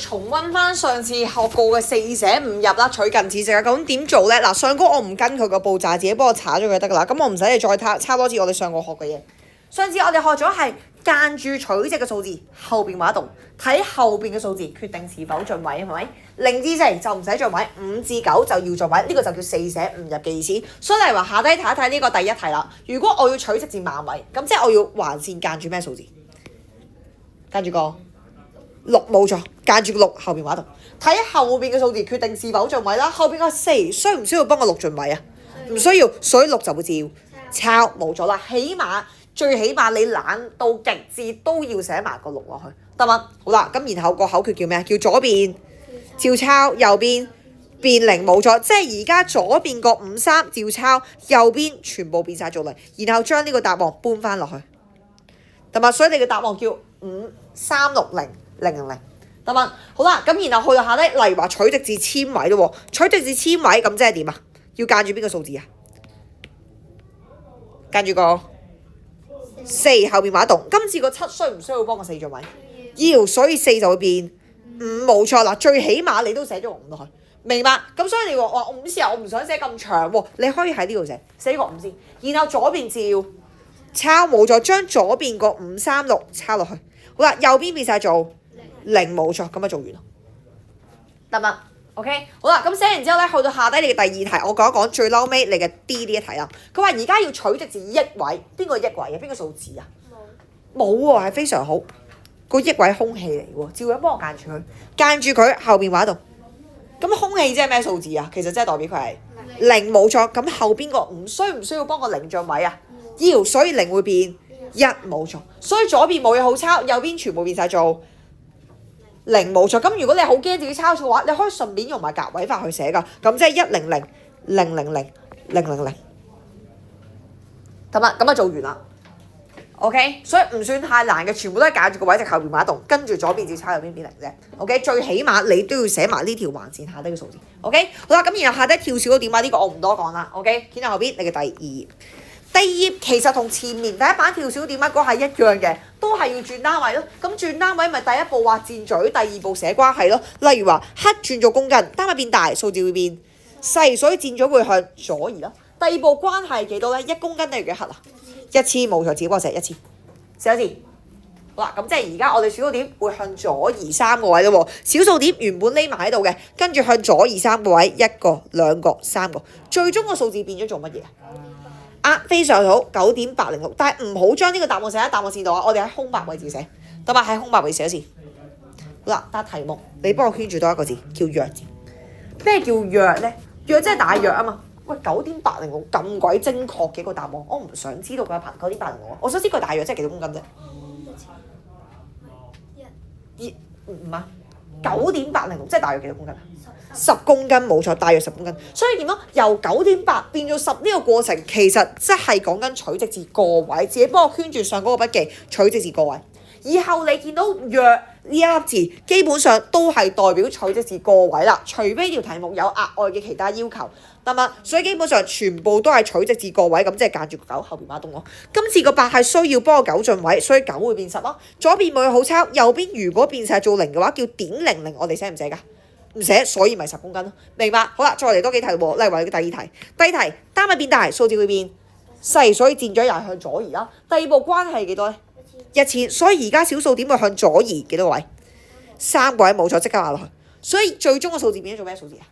重溫翻上次學過嘅四捨五入啦，取近似值啊！咁點做咧？嗱，上高我唔跟佢個步驟，自己幫我查咗佢得噶啦。咁我唔使你再抄多次我哋上過學嘅嘢。上次我哋學咗係間住取值嘅數字，後邊畫一棟，睇後邊嘅數字決定是否進位，係咪？0至4就唔使進位，5至9就要進位，呢個就叫四捨五入嘅意思。所以例如話下低睇一睇呢個第一題啦。如果我要取值至萬位，咁即係我要橫線間住咩數字？間住個6冇錯，間住個6後邊畫一棟，睇後邊嘅數字決定是否進位啦。後邊個4需唔需要幫我6進位啊？唔需要，所以6就會照抄冇咗啦。最起碼你懶到極致都要寫埋個6落去，得嗎？好啦，咁然後個口訣叫咩啊？叫左邊照抄，右邊變0冇咗，即係而家左邊個53照抄，右邊全部變晒做0，然後將呢個答案搬翻落去，得嗎？所以你嘅答案叫5360000，得嗎？好啦，咁然後去到下低，例如話取值至千位咯喎，取值至千位咁即係點啊？要間住邊個數字啊？間住個4後邊畫一棟，今次個7需唔需要幫個4進位？要，所以4就會變5冇錯啦。最起碼你都寫咗個5落去，明白？咁所以你話5時我唔想寫咁長喎，你可以喺呢度寫個5先，然後左邊照抄冇錯，將左邊個536抄落去。好啦，右邊變晒做0冇錯，咁就做完啦，得嗎？OK， 好啦，咁寫完之後咧，去到下低你嘅第二題，我講一講最嬲尾你嘅 D 呢一題啦。佢話而家要取值至億位，邊個億位啊？邊個數字啊？冇喎，係非常好。個億位係空氣嚟喎，照樣幫我間住佢，間住佢後邊畫一度。咁空氣即係咩數字啊？其實即係代表佢係0冇錯。咁後邊個5需唔需要幫個0進位啊？要，所以0會變1冇錯。所以左邊冇嘢好抄，右邊全部變晒做0冇錯。咁如果你好驚自己抄錯嘅話，你可以順便用埋格位法去寫㗎。咁即係1000000，得嘛？咁就做完啦。OK， 所以唔算太難嘅，全部都係揀住個位，就後邊畫一棟，跟住左邊照抄，右邊變0啫。OK， 最起碼你都要寫埋呢條橫線下低嘅數字。OK， 好啦，咁然後下低跳少咗點啊？呢個我唔多講啦。OK， 見到後邊你嘅第二頁。第二頁其實同前面第一版跳少點一個係一樣嘅，都係要轉單位咯。咁轉單位咪第一步畫箭嘴，第二步寫關係咯。例如話克轉做公斤，單位變大，數字會變細，所以箭嘴會向左移咯。第二步關係幾多咧？1公斤等於幾克啊？1000冇錯，自己幫我寫1000，寫一次。好啦，咁即係而家我哋小數點會向左移3個位咯喎。小數點原本匿埋喺度嘅，跟住向左移3個位，1個、2個、3個，最終個數字變咗做乜嘢啊？非常好，9.806，但係唔好將呢個答案寫喺答案線度啊！我哋喺空白位置寫，得嘛？喺空白位置寫一次。好啦，答題目，你幫我圈住多一個字，叫約字。咩叫約咧？約即係大約啊嘛。喂，9.806咁鬼精確嘅一個答案，我唔想知道佢9.806，我想知佢大約即係幾多公斤啫？唔係9.806，即係大約幾多公斤啊？10公斤冇錯，大約10公斤。所以點樣由9.8變做10呢個過程，其實即係講緊取值至個位，自己幫我圈住上嗰個筆記，取值至個位。以後你見到約呢一粒字，基本上都係代表取值至個位啦，除非條題目有額外嘅其他要求，得嘛？所以基本上全部都係取值至個位，咁即係間住個9後邊畫棟咯。今次個8係需要幫個9進位，所以9會變10咯。左邊冇嘢好抄，右邊如果變晒做0嘅話，叫.00，我哋寫唔寫㗎？唔寫，所以咪10公斤咯。明白？好啦，再嚟多幾題喎。例如話第二題，第二題單位變大，數字會變細，所以箭嘴又係向左移啦。第二步關係係幾多咧？1000，所以而家小數點會向左移幾多位？3個位冇錯，即刻畫落去。所以最終個數字變咗做咩數字啊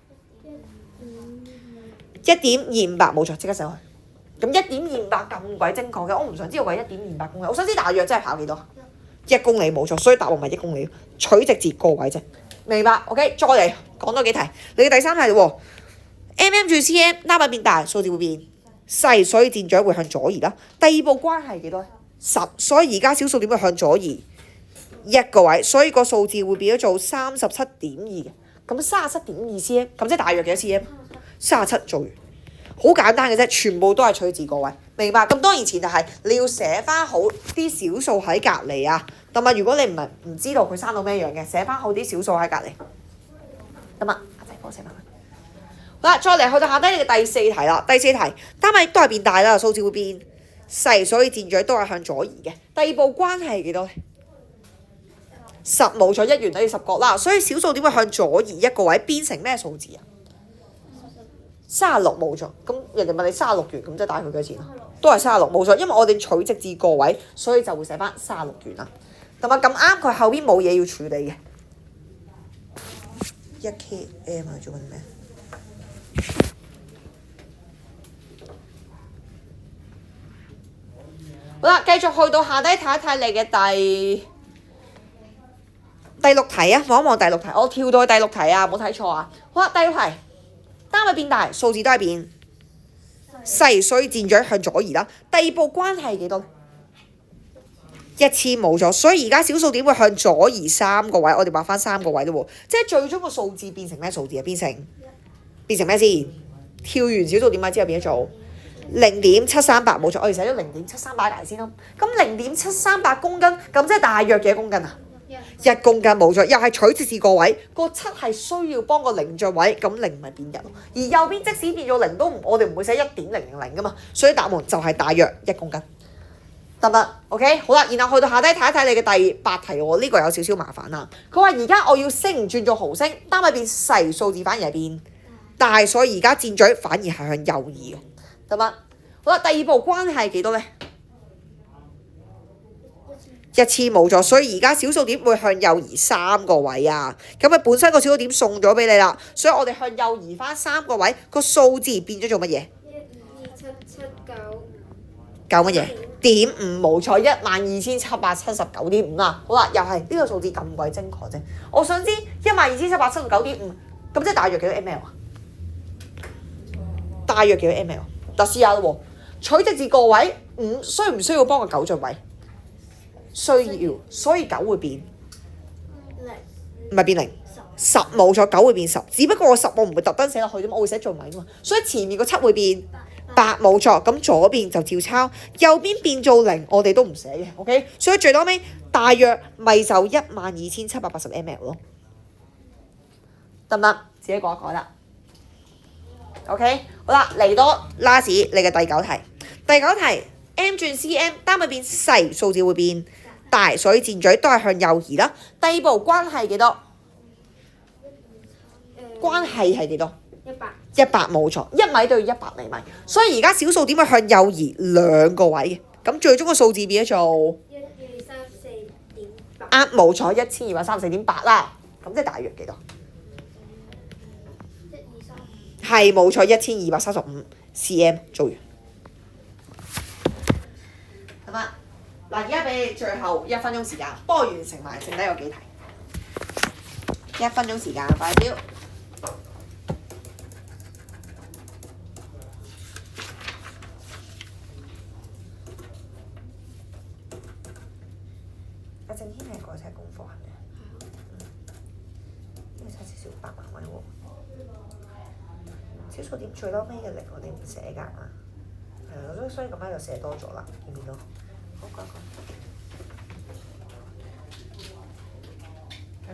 ？1.258冇錯，即刻寫落去。咁1.258咁鬼精確嘅，我唔想知道佢係1.28公里，我想知大約真係跑幾多？1公里冇錯，所以答案咪1公里，取值至個位啫。明白 ？OK， 再嚟講多幾題。你嘅第三題喎，mm 轉 cm 單位變大，數字會變細，所以箭嘴會向左移啦。第二步關係幾多？10，所以而家小數點會向左移1個位，所以個數字會變咗做37.2嘅。咁37.2 cm，咁即係大約幾多 cm？37做完，好簡單嘅啫，全部都係取自個位，明白？咁當然前提係你要寫翻好啲小數喺隔離啊。咁啊，如果你唔知道佢生到咩樣嘅，寫翻好啲小數喺隔離。咁啊，阿仔幫我寫翻佢。好啦，再嚟去到下低你嘅第四題啦。第四題單位都係變大啦，數字會變細，所以箭嘴都係向左移嘅。第二步關係係幾多咧10冇錯，1元等於10角啦，所以小數點會向左移一個位，變成咩數字啊？36冇錯，咁人哋問你36元，咁即係大概幾多錢啊？都係36冇錯，因為我哋取直至個位，所以就會寫翻36元啦。同埋咁啱佢後邊冇嘢要處理嘅。1KM 啊，做緊咩？好啦，繼續去到下低睇一睇你嘅第6題啊，望一望第6題，我跳到去第6題啊，冇睇錯啊。好啦，第6題，單位變大，數字都係變細，所以箭嘴向左移啦。第2步關係幾多？1000冇咗，所以而家小數點會向左移3個位，我哋畫翻3個位咯喎，即係最終個數字變成咩數字啊？變成咩先？跳完小數點之後變咗做0.738冇錯，我哋寫咗0.738嚟先咯。咁0.738公斤，咁即係大約幾多公斤啊？1公斤冇錯，又係取直至個位，個7係需要幫個0著位，咁0咪變1咯。而右邊即使變咗0都我哋唔會寫1.000噶嘛，所以答案就係大約1公斤。得唔得 ？OK， 好啦，然後去到下低睇一睇你嘅第8題喎，呢個有少少麻煩啦。佢話而家我要升轉做毫升，單位變細，數字反而係變大，所以而家箭嘴反而係向右移嘅，得唔得？好啦，第2步關係幾多呢？1000冇咗，所以而家小數點會向右移3個位啊。咁啊，本身個小數點送咗俾你啦，所以我哋向右移翻3個位，個數字變咗做乜嘢？12779乜嘢？0.5冇錯，12779.5啦。好啦，又係呢個數字咁鬼精確啫。我想知12779.5，咁即係大約幾多 ml 啊？大約幾多 ml？嗱，試下咯喎，取直至個位5，需唔需要幫個9進位？需要，所以9會變唔係變0，10冇錯，9會變10。只不過10我唔會特登寫落去啫嘛，我會寫進位噶嘛，所以前面個7會變8冇錯，咁左邊就照抄，右邊變做0，我哋都唔寫嘅 ，OK。所以最多尾大約咪就12780 ml 咯，得唔得？自己改一改啦。OK， 好啦，嚟到 last 你嘅第9題。第9題 M 轉 cm， 單位變細，數字會變大，所以箭嘴都係向右移啦。第2步關係幾多？關係係幾多？100冇錯，1米對100厘米，所以而家小數點係向右移2個位嘅，咁最終個數字變咗做1234.8，啱冇錯，1234.8啦，咁即係大約幾多？係冇錯，1235 cm 做完。咁啊，嗱，而家俾你最後1分鐘時間，幫我完成埋剩低有幾題。1分鐘時間，快啲！阿正軒係改寫功課係咪？呢個差少少8萬位喎。小數點最嬲尾嘅0我哋唔寫㗎嘛，係啊，所以咁樣就寫多咗啦，見唔見到？好，講講。係，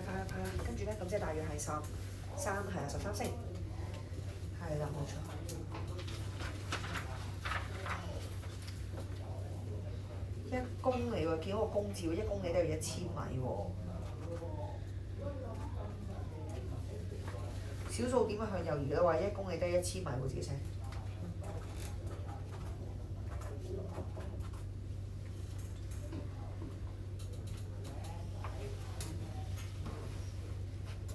跟住咧，咁即係大約係13係啊，13升，係啦，冇錯。1公里喎，見到個公字喎，1公里都要1000米喎。小數點向右移嘅話，1公里得1000米喎，自己寫。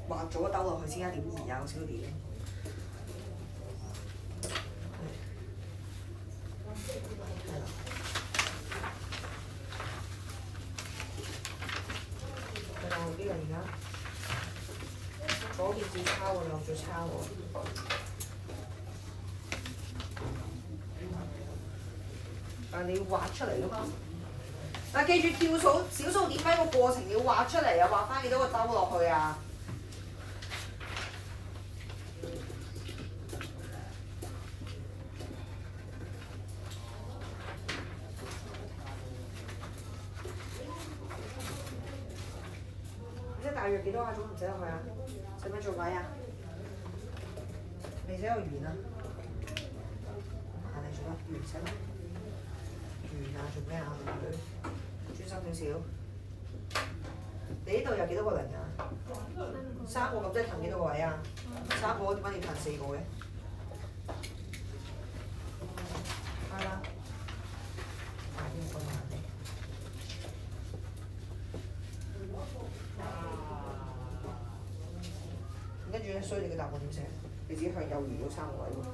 畫咗兜落去先加點移啊，小數點。呢個而家左邊照抄喎，右再抄喎。但係你要畫出嚟㗎嘛？嗱，記住跳數小數點喺個過程要畫出嚟啊，畫翻幾多個兜落去啊？大約幾多啊？總唔寫落去啊？使唔使做位啊？未寫個圓啊？行嚟做啦，圓寫啦。圓啊，做咩啊？專心少少。你呢度有幾多個零啊？3個，咁即係騰幾多個位啊？3個點解要騰4個嘅？係啦。跟住咧，所以你嘅答案點寫？你自己向右移咗3個位喎。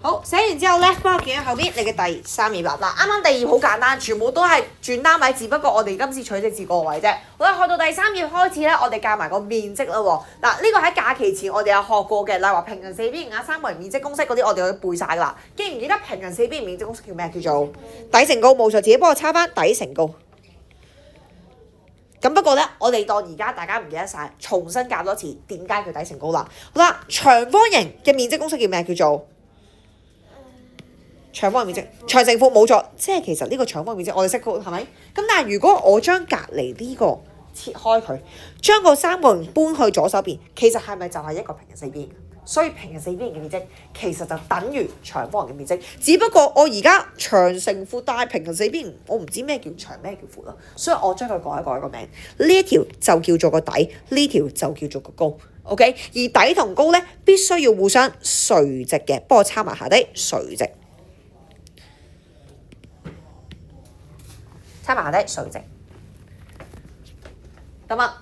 好，寫完之後咧，幫我見喺後邊你嘅第3頁啦。嗱，啱啱第2好簡單，全部都係轉單位，只不過我哋今次取隻字個位啫。好啦，去到第3頁開始咧，我哋教埋個面積啦喎。嗱，呢個喺假期前我哋有學過嘅，例如話平行四邊形啊、三角形面積公式嗰啲，我哋都背晒㗎啦。記唔記得平行四邊形面積公式叫咩？叫做底乘高，冇錯，自己幫我抄翻底乘高。咁不過咧，我哋當而家大家唔記得晒，重新教多次點解叫底乘高啦。好啦，長方形嘅面積公式叫咩？叫做長方形面積，長乘負冇錯，即係其實呢個長方形面積我哋識係咪？咁但係如果我將隔離呢個切開佢，將個三角形搬去左手邊，其實係咪就係一個平行四邊形？所以平行四邊形嘅面積其實就等於長方形嘅面積，只不過我而家長乘負帶平行四邊形，我唔知咩叫長咩叫闊咯，所以我將佢改一改個名，呢一條就叫做個底，呢條就叫做個高。OK， 而底同高咧必須要互相垂直嘅，幫我抄埋下底垂直。猜埋下底垂直，得嗎？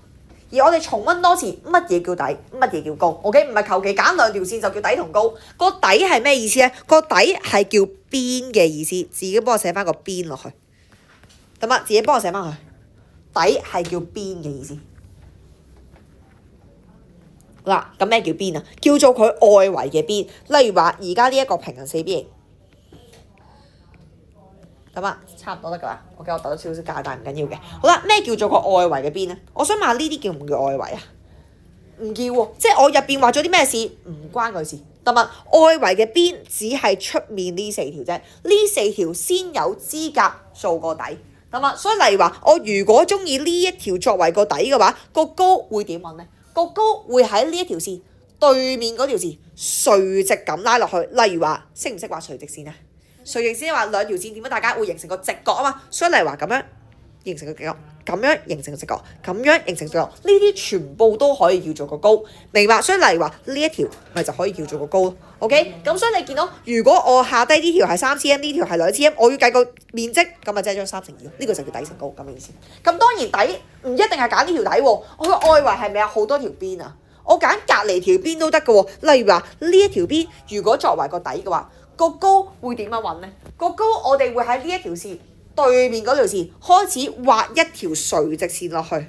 而我哋重溫多次，乜嘢叫底，乜嘢叫高 ？OK， 唔係求其揀兩條線就叫底同高。個底係咩意思咧？個底係叫邊嘅意思，自己幫我寫翻個邊落去，得嗎？自己幫我寫翻去，底係叫邊嘅意思。嗱，咁咩叫邊啊？叫做佢外圍嘅邊，例如話而家呢一個平行四邊形。咁啊，差唔多得㗎啦。OK，我讀咗少少價，但唔緊要嘅。好啦，咩叫做個外圍嘅邊咧？我想問下呢啲叫唔叫外圍啊？唔叫喎，即係我入邊畫咗啲咩事，唔關佢事。得嘛？外圍嘅邊只係出面呢4條啫，呢4條先有資格做個底。得嘛？所以例如話，我如果中意呢一條作為個底嘅話，個高會點揾咧？個高會喺呢一條線對面嗰條線垂直咁拉落去。例如話，識唔識畫垂直線啊？垂直線話兩條線點樣大家會形成個直角啊嘛，所以例如話咁樣形成個直角，咁樣形成個直角，咁樣形成直角，呢啲全部都可以叫做個高，明白？所以例如話呢一條咪就可以叫做個高咯。OK， 咁所以你見到如果我下低呢條係3cm，呢條係2cm，我要計個面積，咁咪即係將3乘2，呢個就叫底乘高咁嘅意思。咁當然底唔一定係揀呢條底喎，我嘅外圍係咪有好多條邊啊？我揀隔離條邊都得嘅喎，例如話呢一條邊如果作為個底嘅話。個高會點樣揾呢？個高我哋會喺呢一條線對面嗰條線開始畫一條垂直線落去，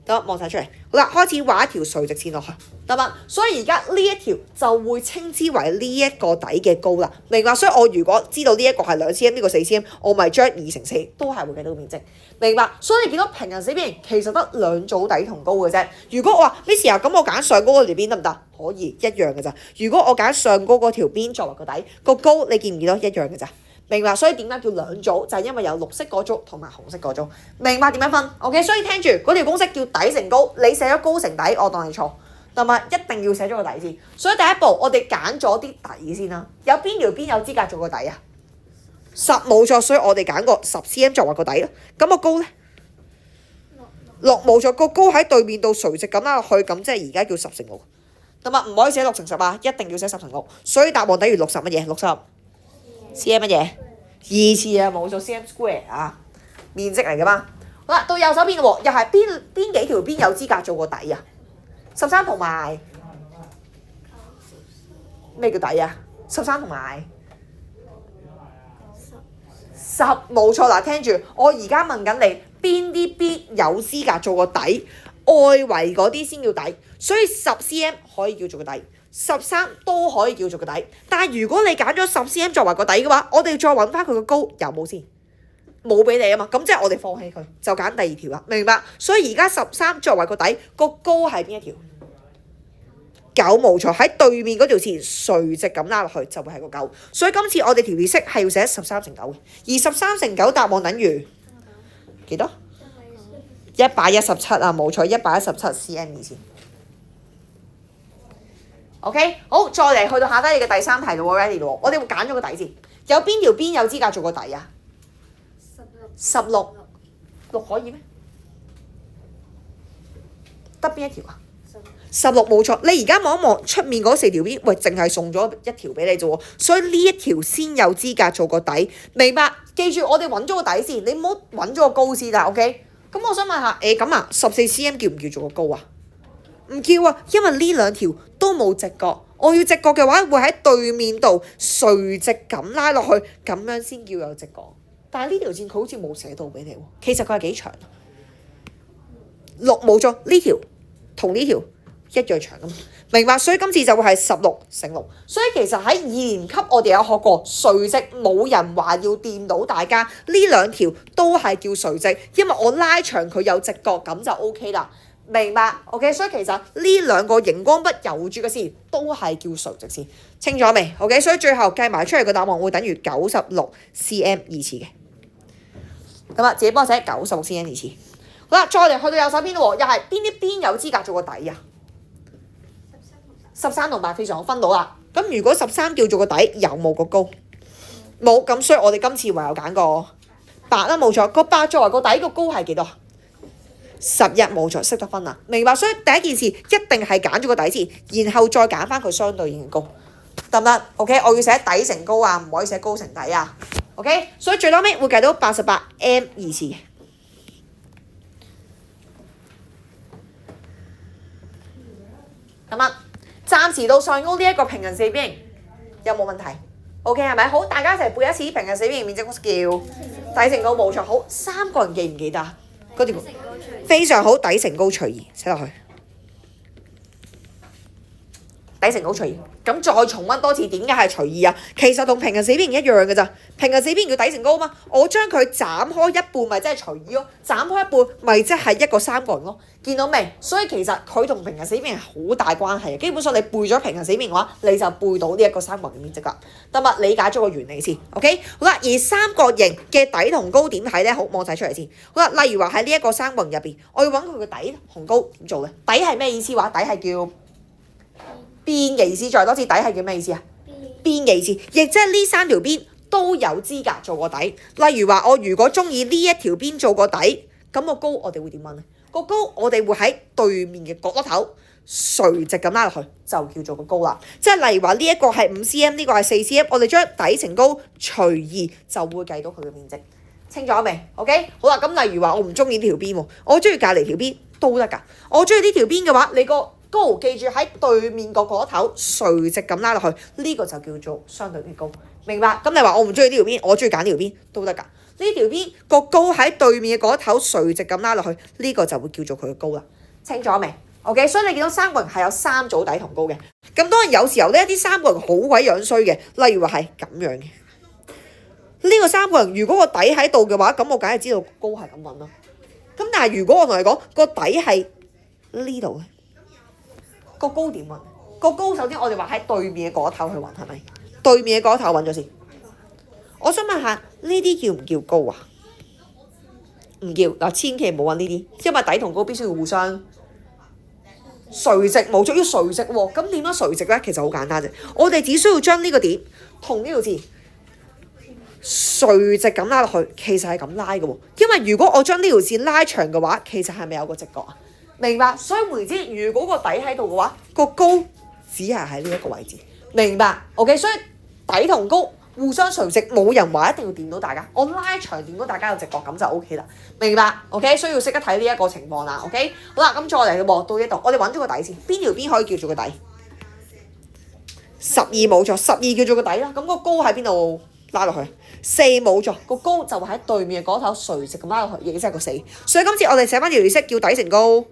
得望晒出嚟。好啦，開始畫一條垂直線落去，得嘛？所以而家呢一條就會稱之為呢一個底嘅高啦，明白？所以我如果知道呢一個係2cm，呢個4cm，我咪將2乘4都係會計到面積，明白？所以你見到平行四邊形其實得2組底同高嘅啫。如果我話 Miss 啊，咁我揀上高嗰條邊得唔得？可以一樣嘅咋。如果我揀上高嗰條邊作為個底，個高你見唔見到一樣嘅咋？明白？所以點解叫2組？就係因為有綠色嗰組同埋紅色嗰組。明白點樣分 ？OK， 所以聽住嗰條公式叫底乘高，你寫咗高乘底，我當你錯，同埋一定要寫咗個底先。所以第一步我哋揀咗啲底先啦。有邊條邊有資格做個底啊？10冇錯，所以我哋揀個10cm 作為個底咯。咁個高咧？6冇錯，個高喺對面度垂直咁拉落去，咁即係而家叫10乘6。咁啊，唔可以寫6乘10啊，一定要寫10乘6。所以答案等於60乜嘢？60 cm 乜嘢？2次啊，冇錯 cm square 啊，面積嚟噶嘛。好啦，到右手邊喎，又係邊幾條邊有資格做個底啊？13同埋咩叫底啊？13同埋10冇錯啦。聽住，我而家問緊你邊啲邊有資格做個底？外圍嗰啲先叫底，所以10cm可以叫做個底。13都可以叫做個底。但係如果你揀咗10cm 作為個底嘅話，我哋再揾翻佢個高有冇先？冇俾你啊嘛，咁即係我哋放棄佢，就揀第二條啦，明白？所以而家13作為個底，個高係邊一條？9冇錯，喺對面嗰條線垂直咁拉落去就會係個9。所以今次我哋條列式係要寫13乘9嘅，而13乘9答案等於幾多？117啊，冇錯，117cm 以前。OK， 好，再嚟去到下低你嘅第3題咯 ，ready 咯，我哋會揀咗個底先。有邊條邊有資格做個底啊？16，可以咩？得邊一條啊？16冇錯，你而家望一望出面嗰4條邊，喂，淨係送咗一條俾你啫喎，所以呢一條先有資格做個底，明白？記住我哋揾咗個底先，你唔好揾咗個高先啦 ，OK？ 咁我想問下，咁啊14cm叫唔叫做個高啊？唔叫啊，因為呢兩條都冇直角，我要直角嘅話會喺對面度垂直咁拉落去，咁樣先叫有直角。但係呢條線佢好似冇寫到俾你喎，其實佢係幾長？6冇錯，呢條同呢條一樣長噶嘛，明白？所以今次就會係16乘6。所以其實喺2年級我哋有學過垂直，冇人話要掂到大家呢兩條都係叫垂直，因為我拉長佢有直角咁就 OK 啦。明白 ？OK， 所以其實呢兩個熒光筆游住嘅線都係叫垂直線，清楚未 ？OK， 所以最後計埋出嚟嘅答案會等於96cm 二次嘅。咁啊，自己幫我寫96cm 二次。好啦，再嚟去到右手邊咯喎，又係邊啲邊有資格做個底啊？13同8非常好，分到啦。咁如果13叫做個底，有冇個高？冇，咁所以我哋今次唯有揀個8啦，冇錯。個8作為個底，個高係幾多？11冇錯，識得分啦，明白？所以第一件事一定係揀咗個底先，然後再揀翻佢相對應嘅高，得唔得 ？OK， 我要寫底乘高啊，唔可以寫高乘底啊。OK， 所以最後尾會計到88m 二次嘅。咁啊，暫時到上高呢一個平行四邊形有冇問題 ？OK 係咪？好，大家一齊背一次平行四邊形面積公式叫底乘高冇錯。好，3個人記唔記得啊？嗰條非常好，底乘高除2寫落去，底乘高除2。咁再重溫多次點解係除2啊？其實同平行四邊形一樣嘅咋，平行四邊形叫底乘高嘛。我將佢斬開一半，咪即係除2咯。斬開一半，咪即係一個3個人咯。見到未？所以其實佢同平行四邊形好大關係嘅。基本上你背咗平行四邊形嘅話，你就背到呢一個3個人嘅面積啦。得嘛？理解咗個原理先。OK， 好啦。而三角形嘅底同高點睇咧，好，望晒出嚟先。好啦，例如話喺呢一個3個人入邊，我要揾佢嘅底同高點做咧？底係咩意思話？底係叫邊嘅意思，再多次，底係叫咩意思啊？邊嘅意思，亦即係呢3條邊都有資格做個底。例如話，我如果中意呢一條邊做個底，咁個高我哋會點揾咧？個高我哋會喺對面嘅角落頭垂直咁拉落去，就叫做個高啦。即係例如話呢一個係5cm，呢個係4cm，我哋將底乘高除2就會計到佢嘅面積。清楚未 ？OK， 好啦，咁例如話我唔中意呢條邊喎，我中意隔離條邊都得㗎。我中意呢條邊嘅話，你個高記住喺對面個角頭垂直咁拉落去，呢個就叫做相對嘅高，明白？咁你話我唔中意呢條邊，我中意揀呢條邊都得㗎。呢條邊個高喺對面嘅角頭垂直咁拉落去，呢個就會叫做佢嘅高啦。清楚未 ？OK， 所以你見到3個人係有3組底同高嘅。咁當然有時候呢，一啲3個人好鬼樣衰嘅，例如話係咁樣嘅。呢個3個人如果個底喺度嘅話，咁我梗係知道高係咁揾啦。咁但係如果我同你講個底係呢度嘅。個高點揾，個高首先我哋話喺對面嘅嗰頭去揾，係咪？對面嘅嗰頭揾咗先。我想問下呢啲叫唔叫高啊？唔叫嗱，千祈唔好揾呢啲，因為底同高必須要互相垂直，冇錯要垂直喎。咁點樣垂直咧？其實好簡單啫，我哋只需要將呢個點同呢條線垂直咁拉落去，其實係咁拉嘅喎。因為如果我將呢條線拉長嘅話，其實係咪有個直角啊？明白，所以換言之，如果個底喺度嘅話，個高只係喺呢一個位置，明白 ？OK， 所以底同高互相垂直，冇人話一定要掂到大家，我拉長掂到大家有直角咁就 OK 啦，明白 ？OK， 所以要識得睇呢一個情況啦。OK， 好啦，咁再嚟咯喎，到呢度，我哋揾咗個底先，邊條邊可以叫做個底？12冇錯，12叫做個底啦。咁個高喺邊度拉落去？4冇錯，個高就喺對面嘅嗰頭垂直咁拉落去，亦即係個4。所以今次我哋寫翻條列式叫底乘高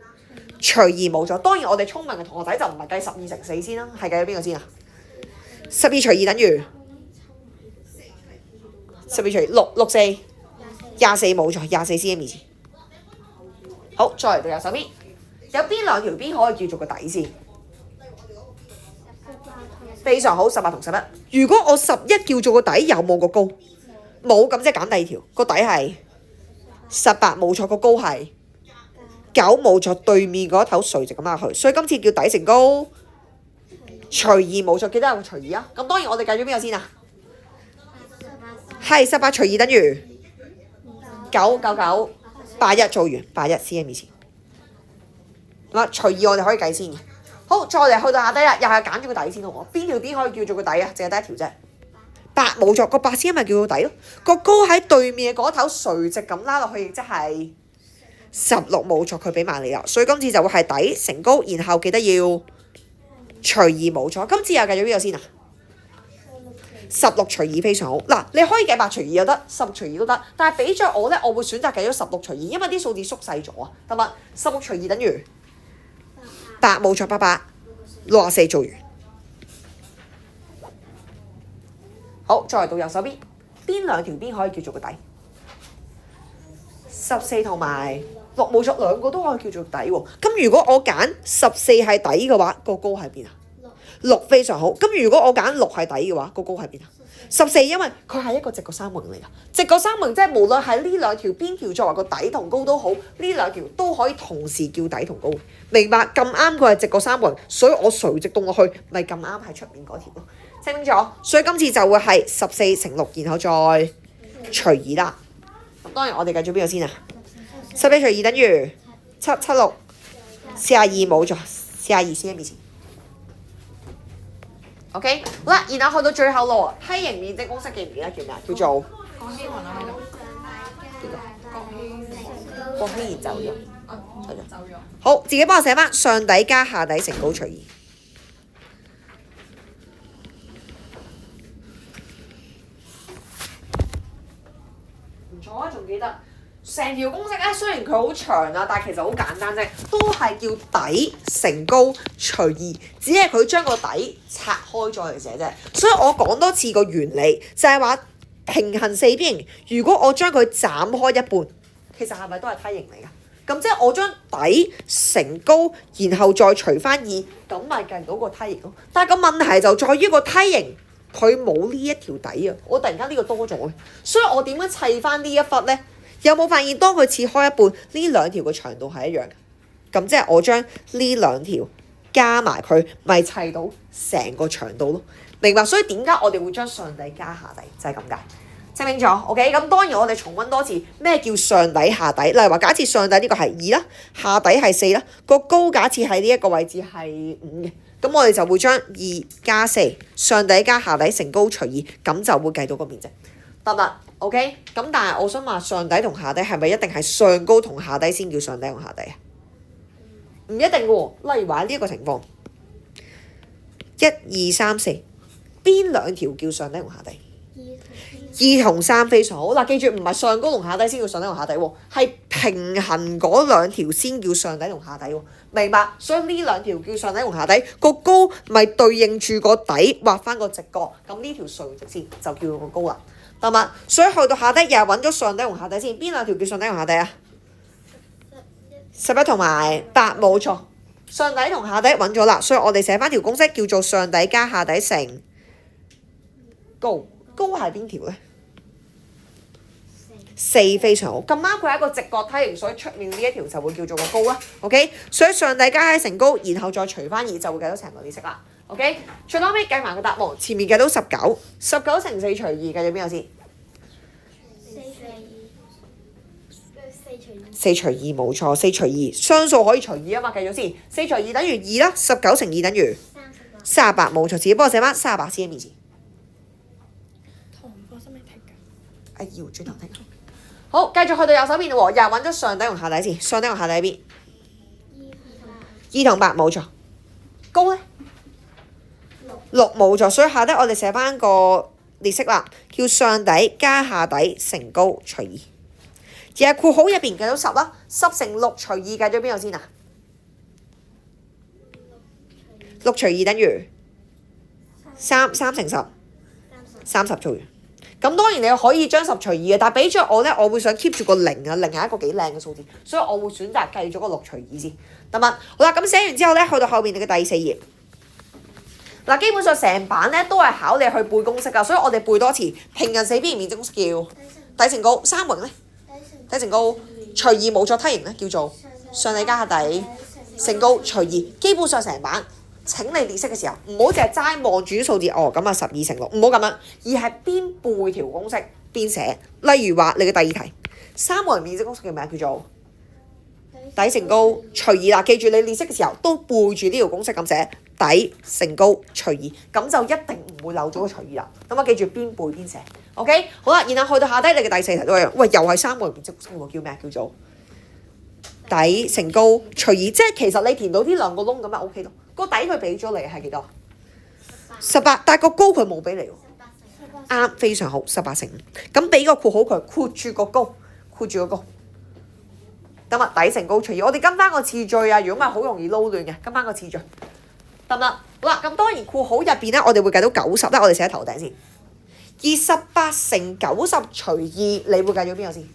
除二冇錯。當然我哋聰明嘅同學仔就唔係計12乘4先啦，係計咗邊個先啊？12除2等於12除6，6 4，24冇錯，24cm 以前。好，再嚟到右手邊，有邊兩條邊可以叫做個底先？非常好，18同11。如果我11叫做個底，有冇個高？冇，咁即係揀第二條，個底係18冇錯，個高係9冇錯，對面嗰一頭垂直咁壓去，所以今次叫底乘高除2冇錯，記得有個除2啊。咁當然我哋計咗邊個先啊？係18除2等於99981，做完81cm 以前。嗱，除2我哋可以計先嘅。好，再嚟去到下底啦，又係揀咗個底先好喎。邊條邊可以叫做個底啊？淨係得一條啫。8冇錯，個8cm咪叫做底咯。個高喺對面嘅嗰頭垂直咁拉落去，亦即係16冇錯，佢俾埋你啦。所以今次就會係底乘高，然後記得要除2冇錯。今次又計咗邊個先啊？16除2非常好。嗱，你可以計8除2又得，16除2都得，但係俾咗我咧，我會選擇計咗16除2，因為啲數字縮細咗啊，得嘛？16除2等於8冇錯，864做完。好，再嚟到右手邊，邊兩條邊可以叫做個底？14同埋6冇錯，兩個都可以叫做底喎。咁如果我揀14係底嘅話，個高喺邊啊？6非常好。咁如果我揀6係底嘅話，個高喺邊啊？14，因為佢係一個直角三角形嚟㗎。直角三角形即係無論係呢兩條邊條作為個底同高都好，呢兩條都可以同時叫底同高。明白？咁啱佢係直角三角形，所以我垂直動落去，咪咁啱係出面嗰條咯。清唔清楚？所以今次就會係14乘6，然後再除2啦。咁當然我哋計咗邊個先啊？14除2等於776，42冇錯，42cm 以前。OK， 好啦，然後去到最後咯，梯形面積公式記唔記得叫咩？叫做郭希賢走咗，好，自己幫我寫翻上底加下底乘高除2。唔錯啊，仲記得成條公式咧，雖然佢好長啊，但係其實好簡單啫，都係叫底乘高除2，只係佢將個底拆開咗嚟寫啫。所以我講多次個原理，就係話平行四邊形，如果我將佢斬開一半，其實係咪都係梯形嚟㗎？咁即係我將底乘高，然後再除翻2，咁咪計到個梯形咯。但係個問題就在於個梯形佢冇呢一條底啊！我突然間呢個多咗，所以我點樣砌翻呢一忽呢？有冇發現當佢切開一半，呢兩條嘅長度係一樣嘅？咁即係我將呢兩條加埋佢，咪砌到成個長度咯。明白？所以點解我哋會將上底加下底，就係咁解。清唔清楚 ？OK， 咁當然我哋重溫多次咩叫上底下底。例如話假設上底呢個係2啦，下底係4啦，個高假設喺呢一個位置係5嘅，咁我哋就會將2加4上底加下底乘高除2，咁就會計到個面積，得唔得 ？OK， 咁但係我想話上底同下底係咪一定係上高同下底先叫上底同下底啊？唔一定嘅喎。例如話呢一個情況，1、2、3、4，邊兩條叫上底同下底？2同3非常好。嗱，記住唔係上高同下底先叫上底同下底喎，係平衡嗰兩條先叫上底同下底喎。明白？所以呢兩條叫上底同下底，個高咪對應住個底畫翻個直角，咁呢條垂直線就叫個高啦，得嘛？所以去到下底又係揾咗上底同下底先，邊兩條叫上底同下底啊？11同埋8冇錯，上底同下底揾咗啦，所以我哋寫翻條公式叫做上底加下底乘高，高係邊條呢？4非常好，咁啱佢係一個直角梯形，所以出面呢一條就會叫做個高啦。OK， 所以上底加下底乘高，然後再除翻2就會計到成個面積啦。OK， 最後尾計埋個答案，前面計到19乘4除2，計咗邊個先？4除2冇錯，4除2雙數可以除2啊嘛，計咗先。4除2等於2啦，19乘2等於38冇錯，自己幫我寫翻38cm 以前。同課室咪停㗎？要轉頭停。好，繼續去到右手邊咯喎，又揾咗上底同下底先，上底同下底喺邊？2同8冇錯，高呢？6冇錯，所以下底我哋寫翻個列式啦，叫上底加下底乘高除2。而係括號入邊計到10啦，10乘6除2計咗邊個先啊6除2等於3，3乘10。30做完，咁當然你可以將10除2嘅，但係俾咗我咧，我會想 keep 住個0啊，0係一個幾靚嘅數字，所以我會選擇計咗個6除2先，得嗎？好啦，咁寫完之後咧，去到後邊你嘅第4頁，嗱基本上成版咧都係考你去背公式㗎，所以我哋背多次，平行四邊形面積公式叫底乘高，三角形咧底乘高除2冇咗梯形咧叫做上底加下底乘高除2，基本上成版。請你列式嘅時候，唔好淨係齋望住啲數字，咁啊12乘6，唔好咁樣，而係邊背條公式邊寫。例如話你嘅第2題，三角形面積公式叫咩？叫做底乘高除2啦。記住你列式嘅時候都背住呢條公式咁寫，底乘高除2，咁就一定唔會漏咗個除2啦。咁啊記住邊背邊寫。OK， 好啦，然後去到下低你嘅第4題都一樣，喂又係三角形面積公式喎，叫咩？叫做底乘高除2，即係其實你填到呢兩個窿咁就 OK 咯。個底佢俾咗你係幾多？18，但係個高佢冇俾你喎。啱，非常好，18乘5。咁俾個括號佢，括住個高，括住個高。得嘛？底乘高除2，我哋跟翻個次序啊，如果唔係好容易撈亂嘅，跟翻個次序。得唔得？好啦，咁當然括號入邊咧，我哋會計到90咧，我哋寫喺頭頂先。28乘90除2，你會計咗邊個先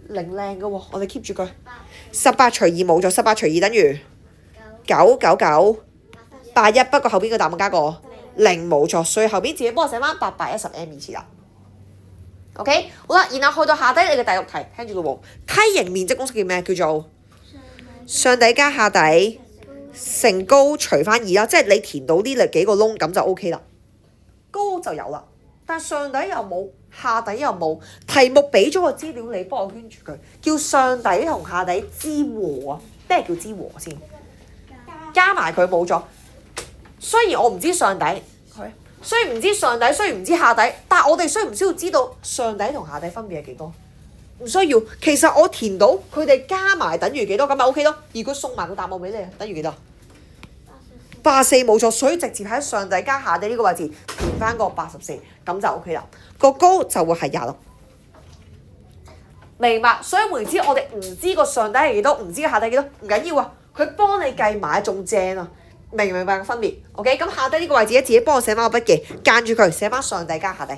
？0靚嘅喎，我哋 keep 住佢。18除2冇咗，18除2等於999 81，不過後邊個答案加個0冇錯，所以後邊自己幫我寫翻810m 次啦。OK， 好啦，然後去到下低你嘅第6題，聽住咯喎，梯形面積公式叫咩？叫做上底加下底乘高除翻2啦，即係你填到呢幾個窿咁就 OK 啦，高就有啦，但上底又冇。下底又冇，題目俾咗個資料你，幫我圈住佢，叫上底同下底之和啊！咩叫之和先？加埋佢冇咗。雖然我唔知上底，雖然唔知上底，雖然唔知下底，但係我哋需唔需要知道上底同下底分別係幾多？唔需要。其實我填到佢哋加埋等於幾多咁咪 OK 咯。而佢送埋個答案俾你，等於幾多？84冇錯，所以直接喺上底加下底呢個位置填翻個84，咁就 OK 啦。個高就會係26，明白？所以換言之，我哋唔知個上底係幾多，唔知個下底幾多，唔緊要啊。佢幫你計埋仲正啊，明唔明白個分別 ？OK， 咁下底呢個位置咧，自己幫我寫翻個筆記，間住佢，寫翻上底加下底。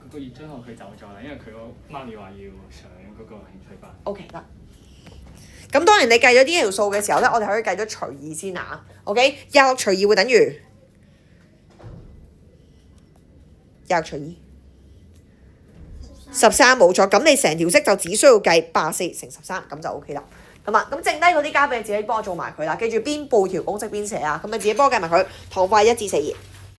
嗰個月張學佢走咗啦，因為佢個媽咪話要上嗰個興趣班。OK 得。咁當然你計咗呢條數嘅時候咧，我哋可以計咗除2先啊。OK，26除2會等於26除2 13冇錯。咁你成條式就只需要計84乘13，咁就 OK 啦。咁剩低嗰啲交俾你自己幫我做埋佢啦。記住邊背條公式邊寫啊。咁你自己幫我計埋佢，堂費1至4頁。